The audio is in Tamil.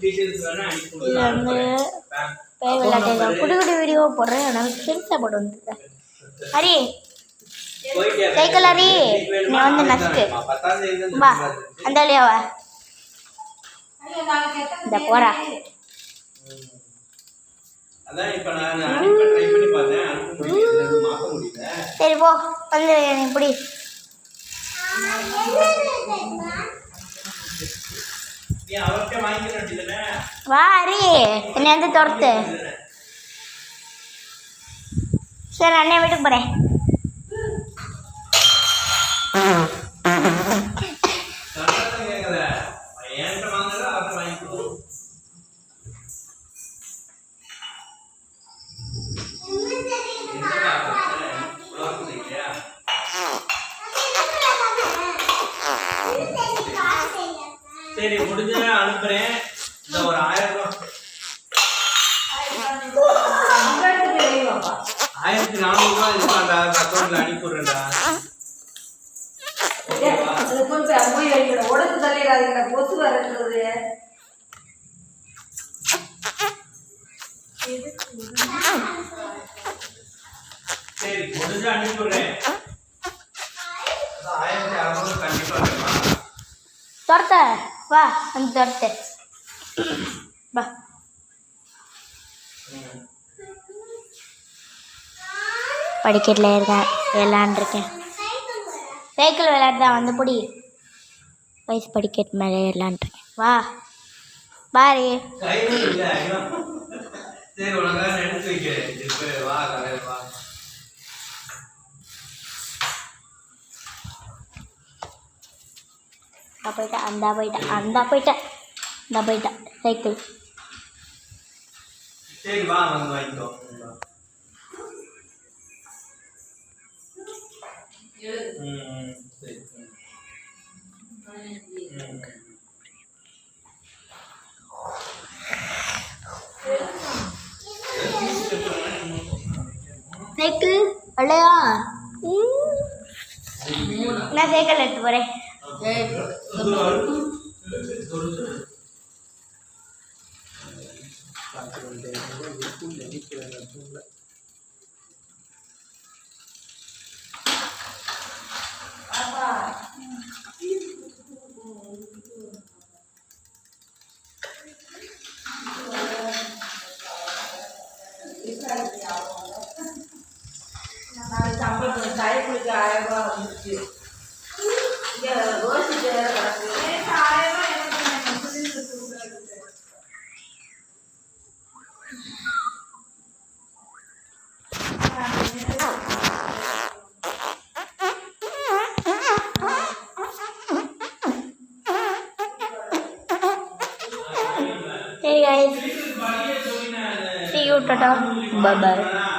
இது வந்து பேய் விளையாட்டு குடி குடி வீடியோ போடுறேன். ஆனால் பெருசாக போட்டு வந்துருக்கேன். ஹரி சைக்கிள் ஹரி, நீ வந்து நஸ்க்கு வா, அந்த வழியா வா. இந்த போறா சரி போ, வந்து இப்படி வா ஹரி, என்னை வந்து துரத்து. சரி அண்ணே வீட்டுக்கு போறேன். சரி முடிஞ்ச அனுப்புறேன். இந்த ஒரு 1000 ரூபாய் 1400 ரூபாய் இருக்காண்டா, அக்கௌண்ட்ல அனுப்பிடுறேன்டா. உடம்பு தலையிடாதீங்க, கொசு வரட்டுறது. சரி முடிஞ்ச அனுப்பிடுறேன். 1600 கண்டிப்பா துரத்த வா, வந்து துரத்து வா. படிக்கட்டில் இருக்கேன், விளாண்டுருக்கேன். சைக்கிள் விளையாட்டு தான், வந்து பிடி. வயசு படிக்கட்டு மேலே விளாண்டுருக்கேன். வா பாரு. சரி உனக்காக நினைச்சு வைக்கிறேன். வா கடையில் வா. போயிட்டேன், அந்த போயிட்டேன் சைக்கிள். சரி வா, வந்து வாங்கிக்கோ. சரி சைக்கிள் இல்லையா? நான் சைக்கிள் எடுத்து போறேன். சம்பளம் சாயக்குடிக்கு 1000 ரூபாய் வந்துச்சு. இங்கே ரோசி வேற கிடக்கு. 1000 ரூபாய் Hey guys, see you, tata, bye bye.